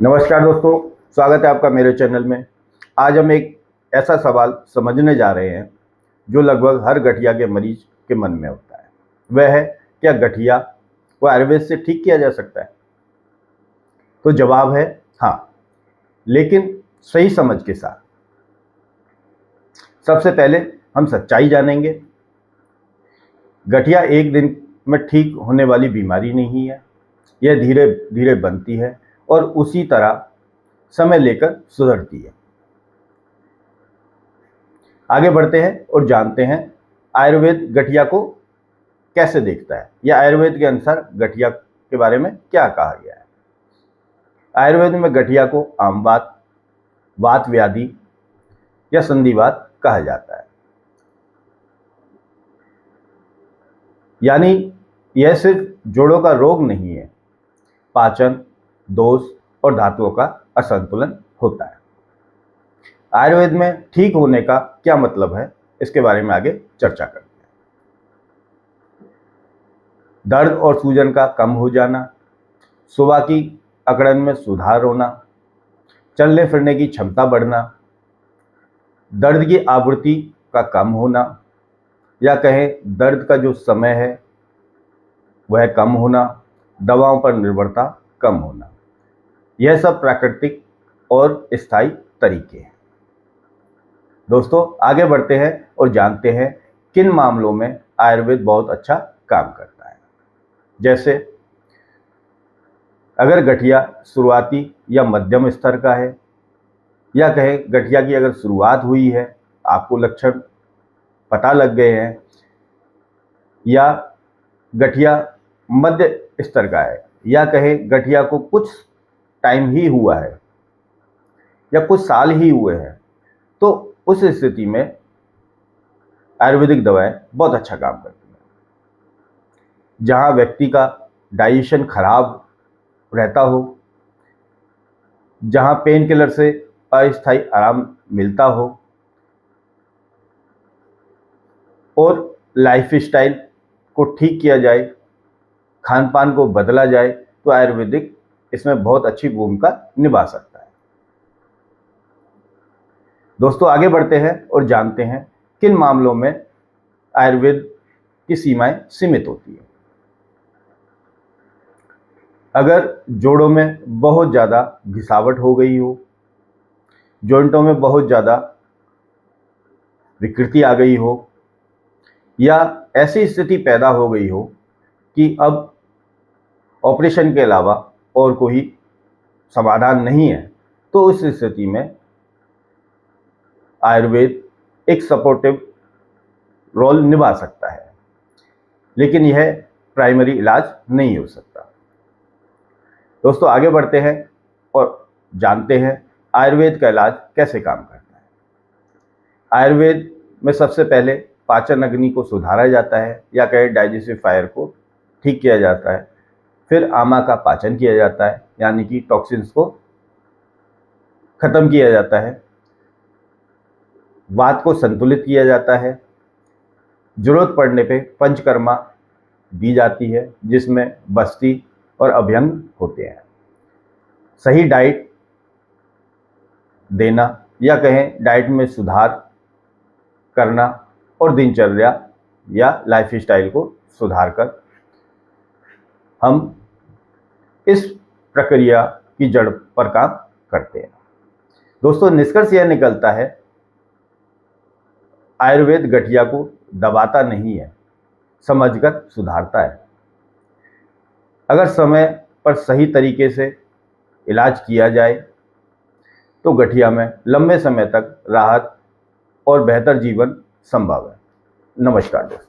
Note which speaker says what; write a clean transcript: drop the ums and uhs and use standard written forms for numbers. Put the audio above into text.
Speaker 1: नमस्कार दोस्तों, स्वागत है आपका मेरे चैनल में। आज हम एक ऐसा सवाल समझने जा रहे हैं जो लगभग हर गठिया के मरीज के मन में होता है। वह है, क्या गठिया को आयुर्वेद से ठीक किया जा सकता है? तो जवाब है हाँ, लेकिन सही समझ के साथ। सबसे पहले हम सच्चाई जानेंगे। गठिया एक दिन में ठीक होने वाली बीमारी नहीं है। यह धीरे धीरे बनती है और उसी तरह समय लेकर सुधरती है। आगे बढ़ते हैं और जानते हैं आयुर्वेद गठिया को कैसे देखता है, या आयुर्वेद के अनुसार गठिया के बारे में क्या कहा गया है। आयुर्वेद में गठिया को आमवात, वात व्याधि या संधिवात कहा जाता है। यानी यह सिर्फ जोड़ों का रोग नहीं है, पाचन दोष और धातुओं का असंतुलन होता है। आयुर्वेद में ठीक होने का क्या मतलब है, इसके बारे में आगे चर्चा करते हैं। दर्द और सूजन का कम हो जाना, सुबह की अकड़न में सुधार होना, चलने फिरने की क्षमता बढ़ना, दर्द की आवृत्ति का कम होना, या कहें दर्द का जो समय है वह कम होना, दवाओं पर निर्भरता कम होना, यह सब प्राकृतिक और स्थायी तरीके हैं। दोस्तों, आगे बढ़ते हैं और जानते हैं किन मामलों में आयुर्वेद बहुत अच्छा काम करता है। जैसे अगर गठिया शुरुआती या मध्यम स्तर का है, या कहें गठिया की अगर शुरुआत हुई है, आपको लक्षण पता लग गए हैं, या गठिया मध्य स्तर का है, या कहें गठिया को कुछ टाइम ही हुआ है या कुछ साल ही हुए हैं, तो उस स्थिति में आयुर्वेदिक दवाएं बहुत अच्छा काम करती हैं। जहां व्यक्ति का डाइजेशन खराब रहता हो, जहां पेन किलर से अस्थायी आराम मिलता हो और लाइफ स्टाइल को ठीक किया जाए, खान पान को बदला जाए, तो आयुर्वेदिक इसमें बहुत अच्छी भूमिका निभा सकता है। दोस्तों, आगे बढ़ते हैं और जानते हैं किन मामलों में आयुर्वेद की सीमाएं सीमित होती है। अगर जोड़ों में बहुत ज़्यादा घिसावट हो गई हो, जॉइंटों में बहुत ज़्यादा विकृति आ गई हो, या ऐसी स्थिति पैदा हो गई हो कि अब ऑपरेशन के अलावा और कोई समाधान नहीं है, तो उस स्थिति में आयुर्वेद एक सपोर्टिव रोल निभा सकता है, लेकिन यह प्राइमरी इलाज नहीं हो सकता। दोस्तों, आगे बढ़ते हैं और जानते हैं आयुर्वेद का इलाज कैसे काम करता है। आयुर्वेद में सबसे पहले पाचन अग्नि को सुधारा जाता है, या कहे डाइजेस्टिव फायर को ठीक किया जाता है। फिर आमा का पाचन किया जाता है, यानी कि टॉक्सिन्स को खत्म किया जाता है। वात को संतुलित किया जाता है। जरूरत पड़ने पे पंचकर्मा दी जाती है, जिसमें बस्ती और अभ्यंग होते हैं। सही डाइट देना, या कहें डाइट में सुधार करना, और दिनचर्या या लाइफ स्टाइल को सुधार कर हम इस प्रक्रिया की जड़ पर काम करते हैं। दोस्तों, निष्कर्ष यह निकलता है, आयुर्वेद गठिया को दबाता नहीं है, समझकर सुधारता है। अगर समय पर सही तरीके से इलाज किया जाए तो गठिया में लंबे समय तक राहत और बेहतर जीवन संभव है। नमस्कार दोस्तों।